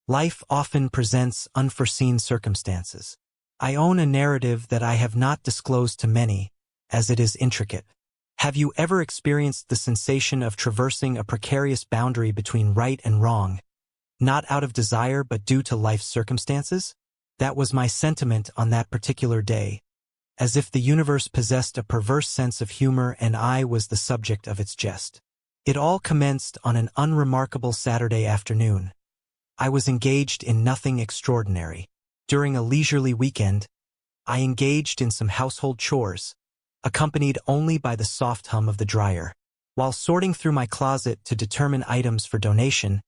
Life often presents unforeseen circumstances. I own a narrative that I have not disclosed to many, as it is intricate. Have you ever experienced the sensation of traversing a precarious boundary between right and wrong, not out of desire but due to life's circumstances? That was my sentiment on that particular day, as if the universe possessed a perverse sense of humor and I was the subject of its jest. It all commenced on an unremarkable Saturday afternoon. I was engaged in nothing extraordinary. During a leisurely weekend, I engaged in some household chores, accompanied only by the soft hum of the dryer. While sorting through my closet to determine items for donation,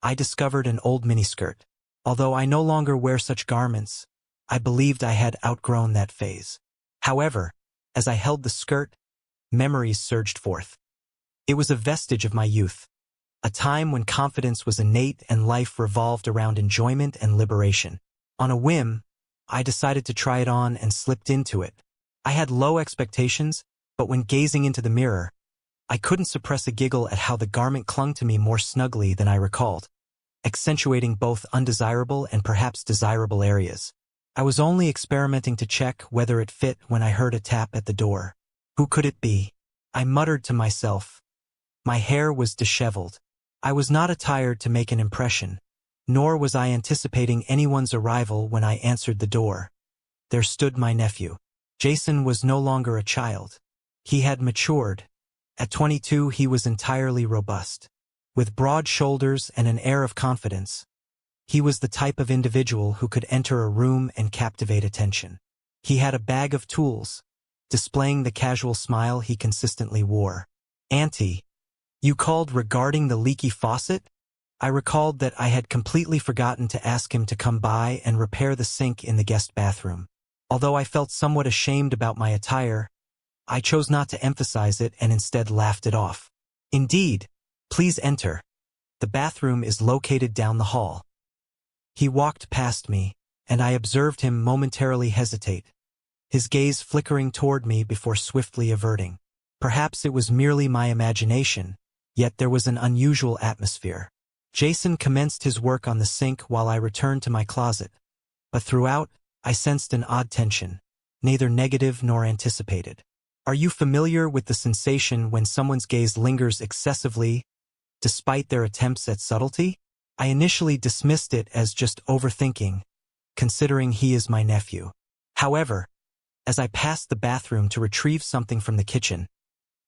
I discovered an old miniskirt. Although I no longer wear such garments, I believed I had outgrown that phase. However, as I held the skirt, memories surged forth. It was a vestige of my youth, a time when confidence was innate and life revolved around enjoyment and liberation. On a whim, I decided to try it on and slipped into it. I had low expectations, but when gazing into the mirror, I couldn't suppress a giggle at how the garment clung to me more snugly than I recalled, accentuating both undesirable and perhaps desirable areas. I was only experimenting to check whether it fit when I heard a tap at the door. Who could it be? I muttered to myself. My hair was disheveled. I was not attired to make an impression, nor was I anticipating anyone's arrival when I answered the door. There stood my nephew. Jason was no longer a child. He had matured. At 22, he was entirely robust. With broad shoulders and an air of confidence, he was the type of individual who could enter a room and captivate attention. He had a bag of tools, displaying the casual smile he consistently wore. "Auntie, you called regarding the leaky faucet?" I recalled that I had completely forgotten to ask him to come by and repair the sink in the guest bathroom. Although I felt somewhat ashamed about my attire, I chose not to emphasize it and instead laughed it off. "Indeed, please enter. The bathroom is located down the hall." He walked past me, and I observed him momentarily hesitate, his gaze flickering toward me before swiftly averting. Perhaps it was merely my imagination, yet there was an unusual atmosphere. Jason commenced his work on the sink while I returned to my closet, but throughout, I sensed an odd tension, neither negative nor anticipated. Are you familiar with the sensation when someone's gaze lingers excessively, despite their attempts at subtlety? I initially dismissed it as just overthinking, considering he is my nephew. However, as I passed the bathroom to retrieve something from the kitchen,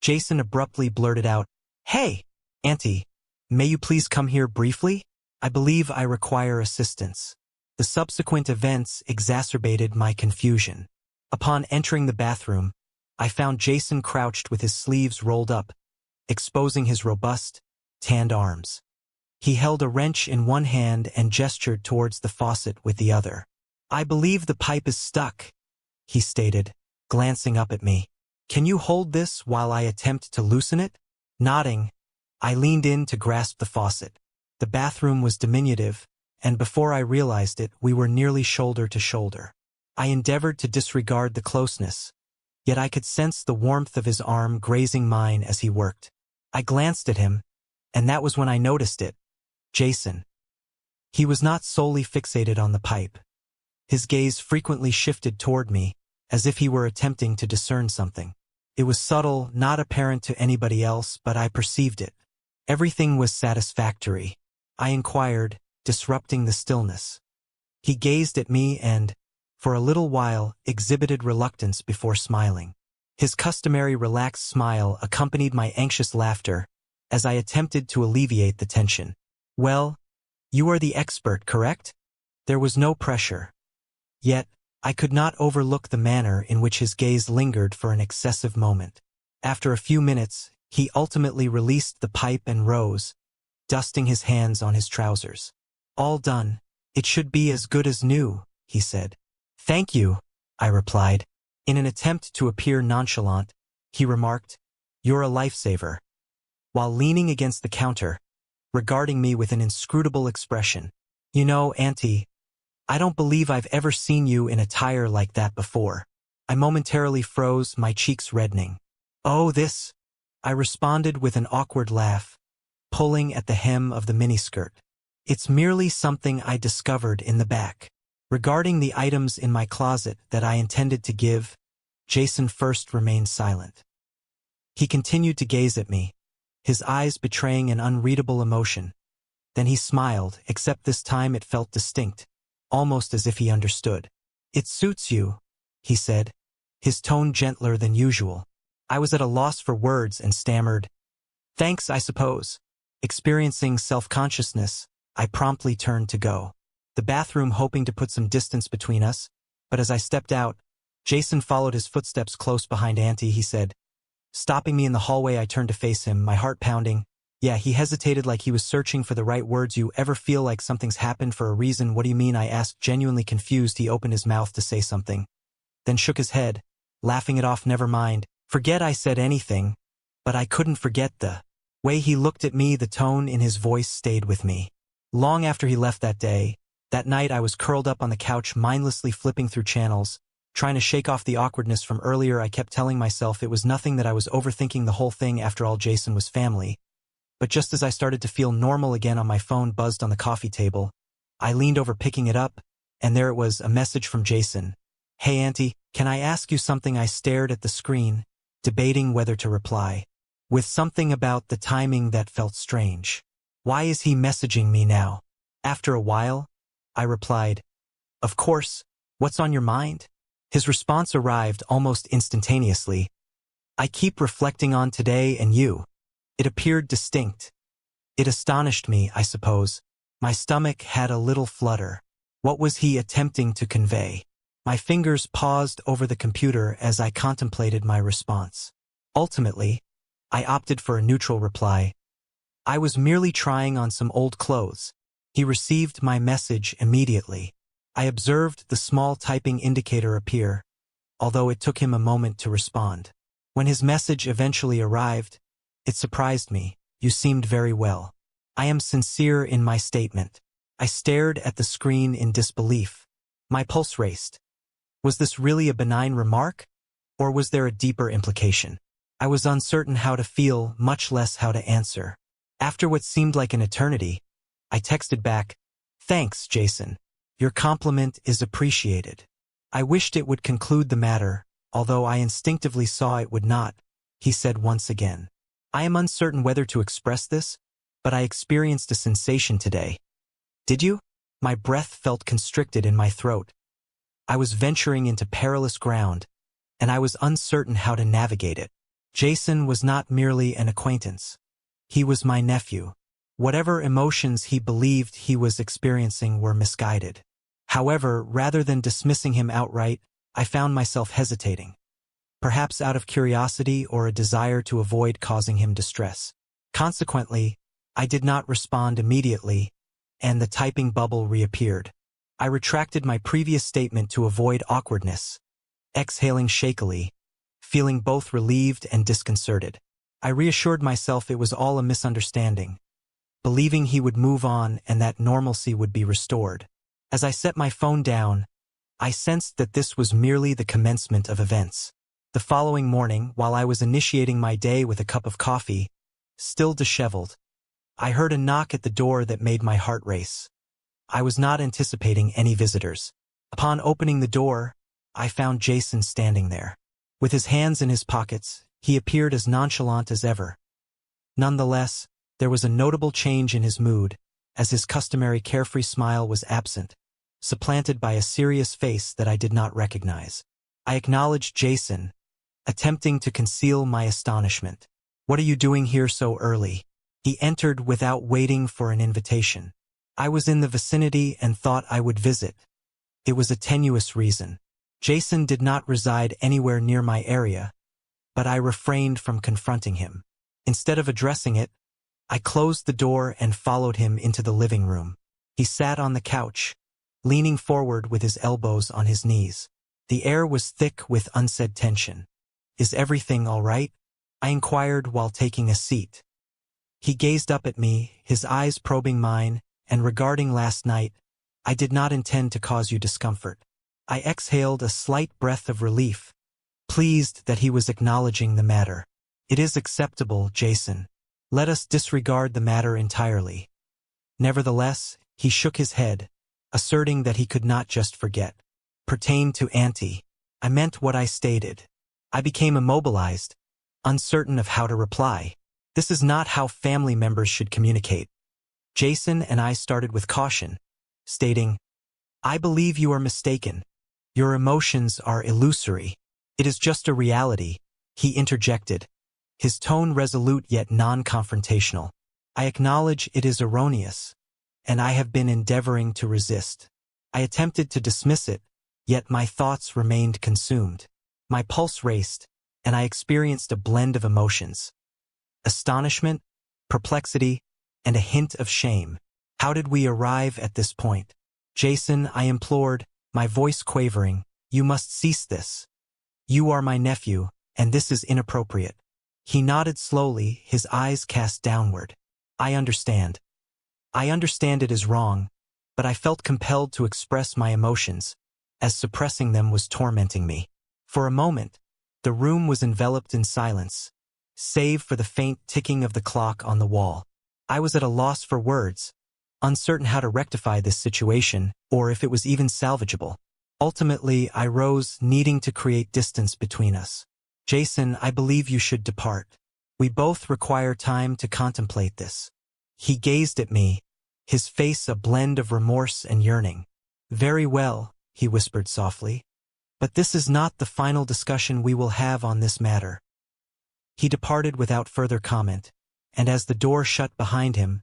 Jason abruptly blurted out, "Hey, Auntie, may you please come here briefly? I believe I require assistance." The subsequent events exacerbated my confusion. Upon entering the bathroom, I found Jason crouched with his sleeves rolled up, exposing his robust, tanned arms. He held a wrench in one hand and gestured towards the faucet with the other. "I believe the pipe is stuck," he stated, glancing up at me. "Can you hold this while I attempt to loosen it?" Nodding, I leaned in to grasp the faucet. The bathroom was diminutive, and before I realized it, we were nearly shoulder to shoulder. I endeavored to disregard the closeness, yet I could sense the warmth of his arm grazing mine as he worked. I glanced at him, and that was when I noticed it. Jason. He was not solely fixated on the pipe. His gaze frequently shifted toward me, as if he were attempting to discern something. It was subtle, not apparent to anybody else, but I perceived it. "Everything was satisfactory?" I inquired, disrupting the stillness. He gazed at me and, for a little while, exhibited reluctance before smiling. His customary relaxed smile accompanied my anxious laughter as I attempted to alleviate the tension. "Well, you are the expert, correct?" There was no pressure. Yet, I could not overlook the manner in which his gaze lingered for an excessive moment. After a few minutes, he ultimately released the pipe and rose, dusting his hands on his trousers. "All done. It should be as good as new," he said. "Thank you," I replied. In an attempt to appear nonchalant, he remarked, "You're a lifesaver," while leaning against the counter, regarding me with an inscrutable expression. "You know, Auntie, I don't believe I've ever seen you in attire like that before." I momentarily froze, my cheeks reddening. "Oh, this," I responded with an awkward laugh, pulling at the hem of the miniskirt. It's merely something I discovered in the back. Regarding the items in my closet that I intended to give, Jason first remained silent. He continued to gaze at me, his eyes betraying an unreadable emotion. Then he smiled, except this time it felt distinct, almost as if he understood. "It suits you," he said, his tone gentler than usual. I was at a loss for words and stammered, "Thanks, I suppose." Experiencing self-consciousness, I promptly turned to go. The bathroom hoping to put some distance between us, but as I stepped out, Jason followed his footsteps close behind Auntie. He said, stopping me in the hallway. I turned to face him, my heart pounding. Yeah, he hesitated like he was searching for the right words. "You ever feel like something's happened for a reason?" "What do you mean?" I asked, genuinely confused. He opened his mouth to say something, then shook his head, laughing it off. "Never mind. Forget I said anything." But I couldn't forget the way he looked at me. The tone in his voice stayed with me. Long after he left that day, that night I was curled up on the couch, mindlessly flipping through channels, trying to shake off the awkwardness from earlier. I kept telling myself it was nothing, that I was overthinking the whole thing. After all, Jason was family. But just as I started to feel normal again, on my phone buzzed on the coffee table. I leaned over, picking it up, and there it was, a message from Jason. "Hey Auntie, can I ask you something?" I stared at the screen, debating whether to reply, with something about the timing that felt strange. Why is he messaging me now? After a while, I replied, "Of course, what's on your mind?" His response arrived almost instantaneously. "I keep reflecting on today and you." It appeared distinct. It astonished me, I suppose. My stomach had a little flutter. What was he attempting to convey? My fingers paused over the computer as I contemplated my response. Ultimately, I opted for a neutral reply. "I was merely trying on some old clothes." He received my message immediately. I observed the small typing indicator appear, although it took him a moment to respond. When his message eventually arrived, it surprised me. "You seemed very well. I am sincere in my statement." I stared at the screen in disbelief. My pulse raced. Was this really a benign remark, or was there a deeper implication? I was uncertain how to feel, much less how to answer. After what seemed like an eternity, I texted back, "Thanks, Jason. Your compliment is appreciated." I wished it would conclude the matter, although I instinctively saw it would not. He said once again, "I am uncertain whether to express this, but I experienced a sensation today." "Did you?" My breath felt constricted in my throat. I was venturing into perilous ground, and I was uncertain how to navigate it. Jason was not merely an acquaintance. He was my nephew. Whatever emotions he believed he was experiencing were misguided. However, rather than dismissing him outright, I found myself hesitating. Perhaps out of curiosity or a desire to avoid causing him distress. Consequently, I did not respond immediately, and the typing bubble reappeared. I retracted my previous statement to avoid awkwardness, exhaling shakily, feeling both relieved and disconcerted. I reassured myself it was all a misunderstanding, believing he would move on and that normalcy would be restored. As I set my phone down, I sensed that this was merely the commencement of events. The following morning, while I was initiating my day with a cup of coffee, still disheveled, I heard a knock at the door that made my heart race. I was not anticipating any visitors. Upon opening the door, I found Jason standing there. With his hands in his pockets, he appeared as nonchalant as ever. Nonetheless, there was a notable change in his mood, as his customary carefree smile was absent, supplanted by a serious face that I did not recognize. I acknowledged Jason, attempting to conceal my astonishment. "What are you doing here so early?" He entered without waiting for an invitation. "I was in the vicinity and thought I would visit." It was a tenuous reason. Jason did not reside anywhere near my area, but I refrained from confronting him. Instead of addressing it, I closed the door and followed him into the living room. He sat on the couch, leaning forward with his elbows on his knees. The air was thick with unsaid tension. "Is everything all right?" I inquired while taking a seat. He gazed up at me, his eyes probing mine, and regarding last night, "I did not intend to cause you discomfort." I exhaled a slight breath of relief, pleased that he was acknowledging the matter. "It is acceptable, Jason. Let us disregard the matter entirely." Nevertheless, He shook his head, asserting that he could not just forget. Pertain to Auntie. I meant what I stated. I became immobilized, uncertain of how to reply. This is not how family members should communicate. Jason and I started with caution, stating, I believe you are mistaken. Your emotions are illusory. It is just a reality, he interjected, his tone resolute yet non-confrontational. I acknowledge it is erroneous, and I have been endeavoring to resist. I attempted to dismiss it, yet my thoughts remained consumed. My pulse raced, and I experienced a blend of emotions. Astonishment, perplexity, and a hint of shame. How did we arrive at this point? Jason, I implored, my voice quavering, you must cease this. You are my nephew, and this is inappropriate. He nodded slowly, his eyes cast downward. I understand. I understand it is wrong, but I felt compelled to express my emotions, as suppressing them was tormenting me. For a moment, the room was enveloped in silence, save for the faint ticking of the clock on the wall. I was at a loss for words, uncertain how to rectify this situation, or if it was even salvageable. Ultimately, I rose, needing to create distance between us. Jason, I believe you should depart. We both require time to contemplate this. He gazed at me, his face a blend of remorse and yearning. Very well, he whispered softly. But this is not the final discussion we will have on this matter. He departed without further comment, and as the door shut behind him,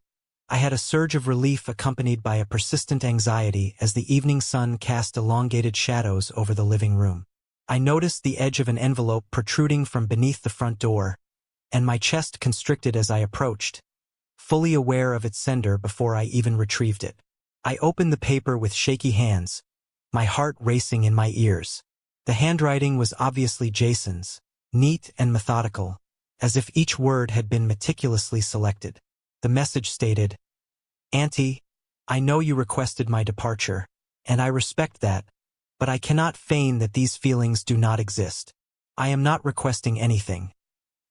I had a surge of relief accompanied by a persistent anxiety as the evening sun cast elongated shadows over the living room. I noticed the edge of an envelope protruding from beneath the front door, and my chest constricted as I approached, fully aware of its sender before I even retrieved it. I opened the paper with shaky hands, my heart racing in my ears. The handwriting was obviously Jason's, neat and methodical, as if each word had been meticulously selected. The message stated, Auntie, I know you requested my departure, and I respect that, but I cannot feign that these feelings do not exist. I am not requesting anything.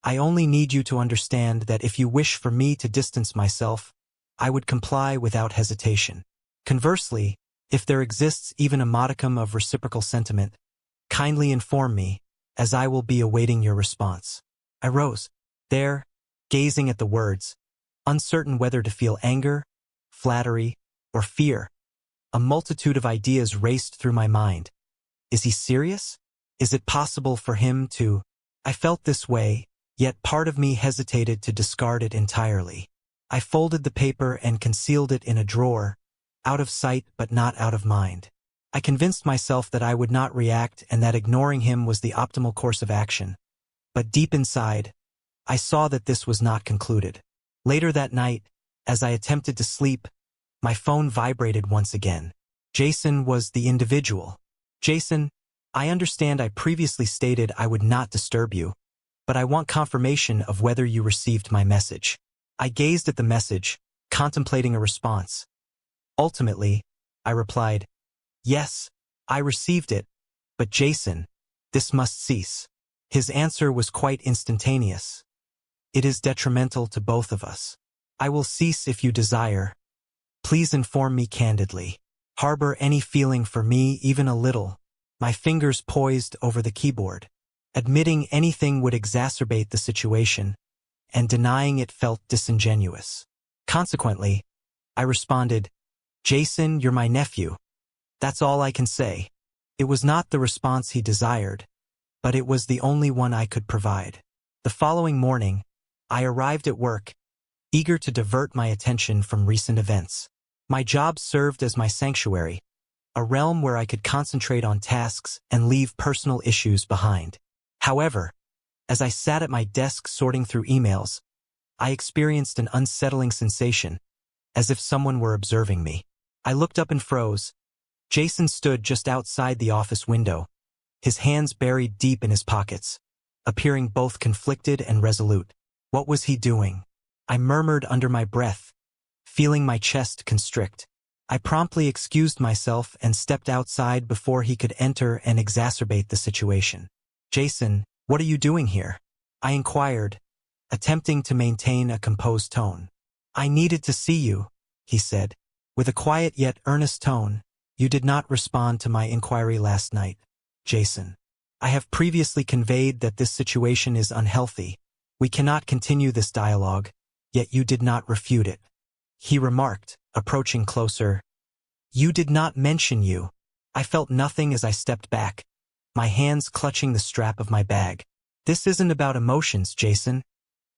I only need you to understand that if you wish for me to distance myself, I would comply without hesitation. Conversely, if there exists even a modicum of reciprocal sentiment, kindly inform me, as I will be awaiting your response. I rose, there, gazing at the words, uncertain whether to feel anger, flattery, or fear. A multitude of ideas raced through my mind. Is he serious? Is it possible for him to? I felt this way, yet part of me hesitated to discard it entirely. I folded the paper and concealed it in a drawer, out of sight but not out of mind. I convinced myself that I would not react and that ignoring him was the optimal course of action. But deep inside, I saw that this was not concluded. Later that night, as I attempted to sleep, my phone vibrated once again. Jason was the individual. Jason, I understand I previously stated I would not disturb you, but I want confirmation of whether you received my message. I gazed at the message, contemplating a response. Ultimately, I replied, yes, I received it, but Jason, this must cease. His answer was quite instantaneous. It is detrimental to both of us. I will cease if you desire. Please inform me candidly. Harbor any feeling for me, even a little. My fingers poised over the keyboard. Admitting anything would exacerbate the situation, and denying it felt disingenuous. Consequently, I responded, Jason, you're my nephew. That's all I can say. It was not the response he desired, but it was the only one I could provide. The following morning, I arrived at work, eager to divert my attention from recent events. My job served as my sanctuary, a realm where I could concentrate on tasks and leave personal issues behind. However, as I sat at my desk sorting through emails, I experienced an unsettling sensation, as if someone were observing me. I looked up and froze. Jason stood just outside the office window, his hands buried deep in his pockets, appearing both conflicted and resolute. What was he doing? I murmured under my breath, feeling my chest constrict. I promptly excused myself and stepped outside before he could enter and exacerbate the situation. Jason, what are you doing here? I inquired, attempting to maintain a composed tone. I needed to see you, he said, With a quiet yet earnest tone, "You did not respond to my inquiry last night, Jason. I have previously conveyed that this situation is unhealthy. We cannot continue this dialogue, yet you did not refute it," he remarked, approaching closer. "You did not mention you." I felt nothing as I stepped back, my hands clutching the strap of my bag. "This isn't about emotions, Jason.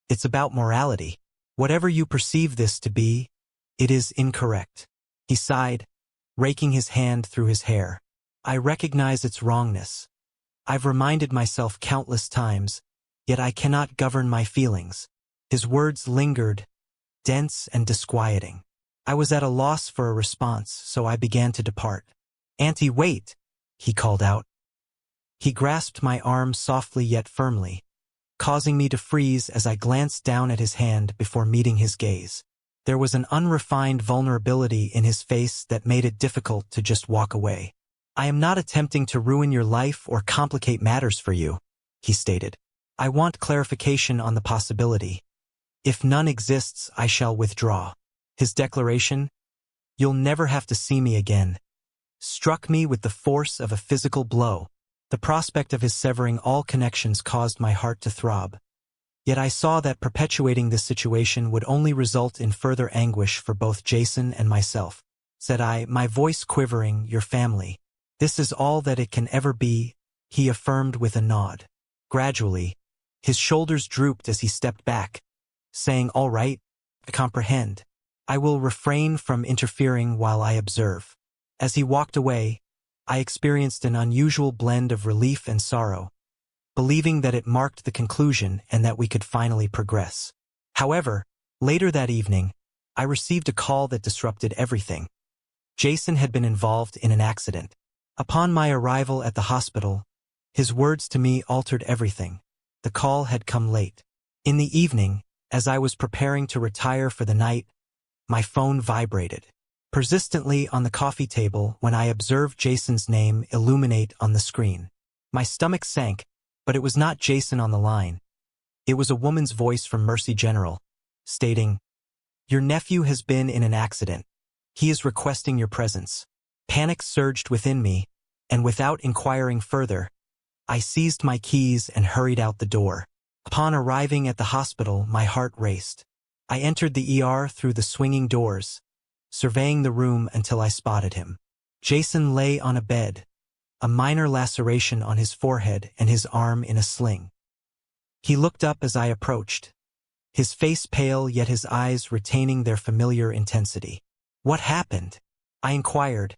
It's about morality. Whatever you perceive this to be, it is incorrect." He sighed, raking his hand through his hair. "I recognize its wrongness. I've reminded myself countless times, yet I cannot govern my feelings." His words lingered, dense and disquieting. I was at a loss for a response, so I began to depart. "Auntie, wait!" he called out. He grasped my arm softly yet firmly, causing me to freeze as I glanced down at his hand before meeting his gaze. There was an unrefined vulnerability in his face that made it difficult to just walk away. "I am not attempting to ruin your life or complicate matters for you," he stated. "I want clarification on the possibility. If none exists, I shall withdraw." His declaration, "You'll never have to see me again," struck me with the force of a physical blow. The prospect of his severing all connections caused my heart to throb. Yet I saw that perpetuating this situation would only result in further anguish for both Jason and myself. Said I, my voice quivering, "Your family. This is all that it can ever be," he affirmed with a nod. Gradually, his shoulders drooped as he stepped back, saying, "All right, I comprehend. I will refrain from interfering while I observe." As he walked away, I experienced an unusual blend of relief and sorrow, believing that it marked the conclusion and that we could finally progress. However, later that evening, I received a call that disrupted everything. Jason had been involved in an accident. Upon my arrival at the hospital, his words to me altered everything. The call had come late. In the evening, as I was preparing to retire for the night, my phone vibrated persistently on the coffee table when I observed Jason's name illuminate on the screen. My stomach sank, but it was not Jason on the line. It was a woman's voice from Mercy General, stating, "Your nephew has been in an accident. He is requesting your presence." Panic surged within me, and without inquiring further, I seized my keys and hurried out the door. Upon arriving at the hospital, my heart raced. I entered the ER through the swinging doors, surveying the room until I spotted him. Jason lay on a bed, a minor laceration on his forehead and his arm in a sling. He looked up as I approached, his face pale yet his eyes retaining their familiar intensity. "What happened?" I inquired,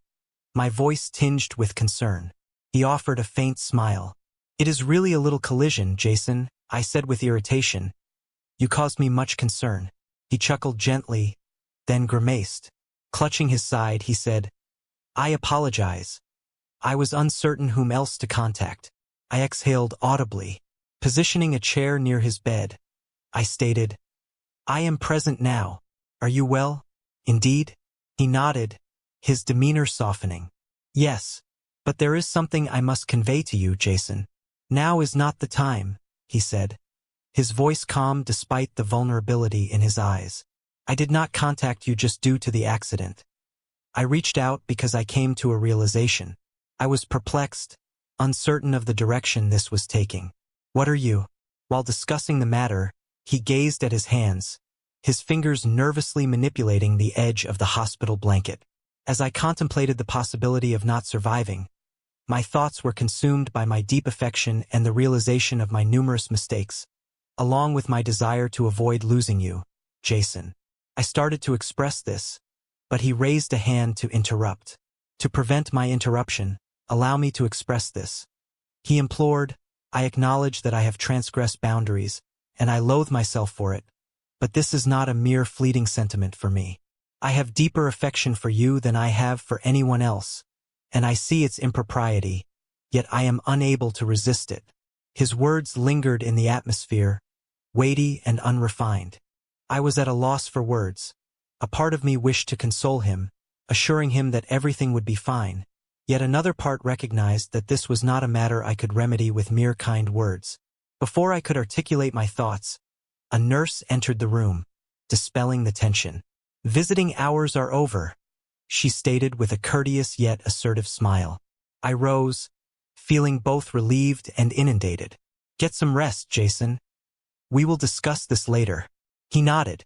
my voice tinged with concern. He offered a faint smile. "It is really a little collision, Jason," I said with irritation. "You caused me much concern." He chuckled gently, then grimaced. Clutching his side, he said, "I apologize. I was uncertain whom else to contact." I exhaled audibly. Positioning a chair near his bed, I stated, "I am present now. Are you well?" "Indeed?" He nodded, his demeanor softening. "Yes, but there is something I must convey to you, Jason." "Now is not the time," he said, his voice calm despite the vulnerability in his eyes. "I did not contact you just due to the accident. I reached out because I came to a realization. I was perplexed, uncertain of the direction this was taking." "What are you?" While discussing the matter, he gazed at his hands, his fingers nervously manipulating the edge of the hospital blanket. As I contemplated the possibility of not surviving, my thoughts were consumed by my deep affection and the realization of my numerous mistakes, along with my desire to avoid losing you, Jason. I started to express this, but he raised a hand to interrupt. "To prevent my interruption, allow me to express this," he implored. "I acknowledge that I have transgressed boundaries, and I loathe myself for it, but this is not a mere fleeting sentiment for me. I have deeper affection for you than I have for anyone else, and I see its impropriety, yet I am unable to resist it." His words lingered in the atmosphere, weighty and unrefined. I was at a loss for words. A part of me wished to console him, assuring him that everything would be fine, yet another part recognized that this was not a matter I could remedy with mere kind words. Before I could articulate my thoughts, a nurse entered the room, dispelling the tension. "Visiting hours are over," she stated with a courteous yet assertive smile. I rose, feeling both relieved and inundated. Get some rest, Jason. We will discuss this later. He nodded,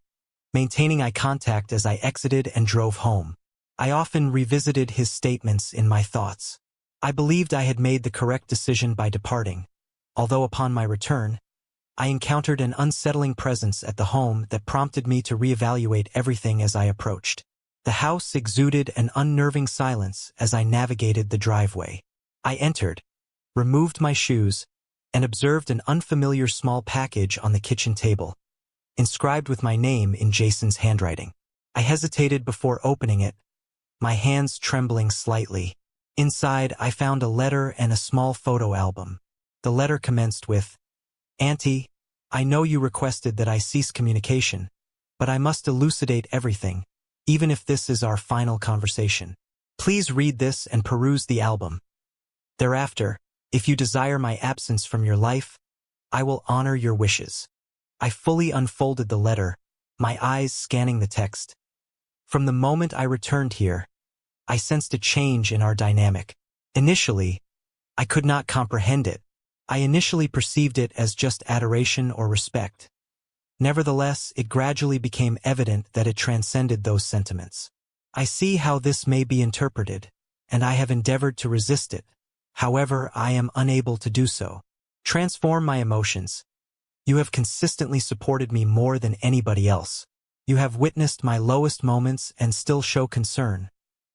maintaining eye contact as I exited and drove home. I often revisited his statements in my thoughts. I believed I had made the correct decision by departing, although upon my return, I encountered an unsettling presence at the home that prompted me to reevaluate everything as I approached. The house exuded an unnerving silence as I navigated the driveway. I entered, removed my shoes, and observed an unfamiliar small package on the kitchen table, inscribed with my name in Jason's handwriting. I hesitated before opening it, my hands trembling slightly. Inside, I found a letter and a small photo album. The letter commenced with, "Auntie, I know you requested that I cease communication, but I must elucidate everything, even if this is our final conversation. Please read this and peruse the album. Thereafter, if you desire my absence from your life, I will honor your wishes." I fully unfolded the letter, my eyes scanning the text. From the moment I returned here, I sensed a change in our dynamic. Initially, I could not comprehend it. I initially perceived it as just adoration or respect. Nevertheless, it gradually became evident that it transcended those sentiments. I see how this may be interpreted, and I have endeavored to resist it. However, I am unable to do so. Transform my emotions. You have consistently supported me more than anybody else. You have witnessed my lowest moments and still show concern,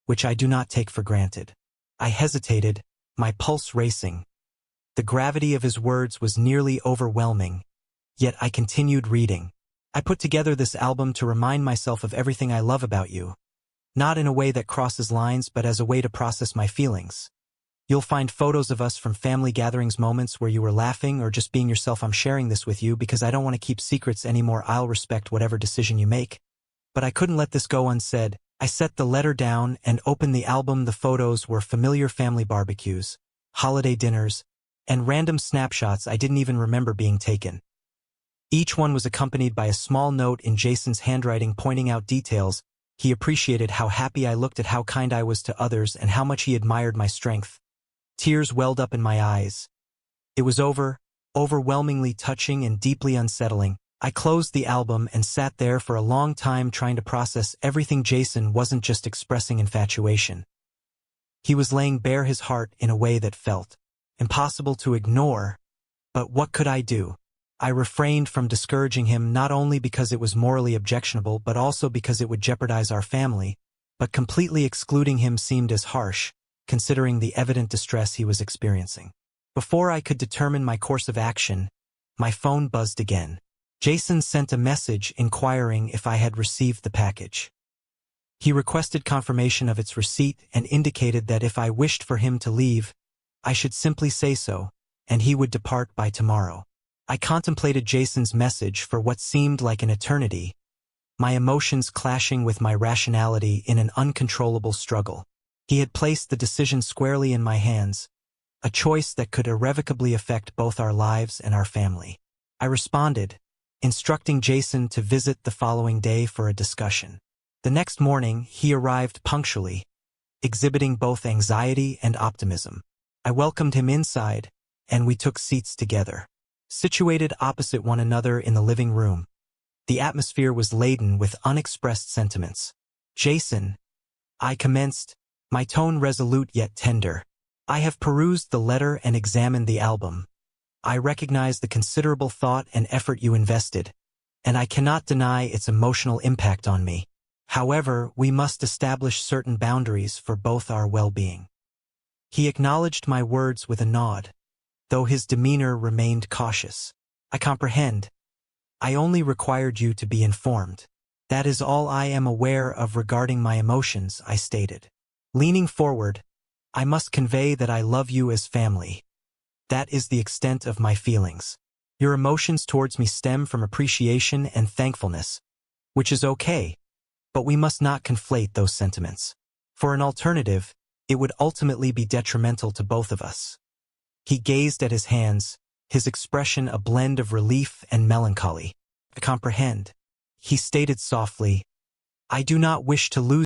which I do not take for granted. I hesitated, my pulse racing. The gravity of his words was nearly overwhelming, yet I continued reading. I put together this album to remind myself of everything I love about you, not in a way that crosses lines but as a way to process my feelings. You'll find photos of us from family gatherings, moments where you were laughing or just being yourself. I'm sharing this with you because I don't want to keep secrets anymore. I'll respect whatever decision you make. But I couldn't let this go unsaid. I set the letter down and opened the album. The photos were familiar family barbecues, holiday dinners, and random snapshots I didn't even remember being taken. Each one was accompanied by a small note in Jason's handwriting pointing out details. He appreciated how happy I looked, at how kind I was to others, and how much he admired my strength. Tears welled up in my eyes. It was overwhelmingly touching and deeply unsettling. I closed the album and sat there for a long time trying to process everything. Jason wasn't just expressing infatuation. He was laying bare his heart in a way that felt impossible to ignore. But what could I do? I refrained from discouraging him, not only because it was morally objectionable but also because it would jeopardize our family, but completely excluding him seemed as harsh, considering the evident distress he was experiencing. Before I could determine my course of action, my phone buzzed again. Jason sent a message inquiring if I had received the package. He requested confirmation of its receipt and indicated that if I wished for him to leave, I should simply say so, and he would depart by tomorrow. I contemplated Jason's message for what seemed like an eternity, my emotions clashing with my rationality in an uncontrollable struggle. He had placed the decision squarely in my hands, a choice that could irrevocably affect both our lives and our family. I responded, instructing Jason to visit the following day for a discussion. The next morning, he arrived punctually, exhibiting both anxiety and optimism. I welcomed him inside, and we took seats together. Situated opposite one another in the living room, the atmosphere was laden with unexpressed sentiments. "Jason," I commenced, my tone resolute yet tender, "I have perused the letter and examined the album. I recognize the considerable thought and effort you invested, and I cannot deny its emotional impact on me. However, we must establish certain boundaries for both our well-being." He acknowledged my words with a nod, though his demeanor remained cautious. "I comprehend. I only required you to be informed. That is all I am aware of regarding my emotions," I stated. Leaning forward, "I must convey that I love you as family. That is the extent of my feelings. Your emotions towards me stem from appreciation and thankfulness, which is okay, but we must not conflate those sentiments. For an alternative, it would ultimately be detrimental to both of us." He gazed at his hands, his expression a blend of relief and melancholy. "I comprehend," he stated softly. "I do not wish to lose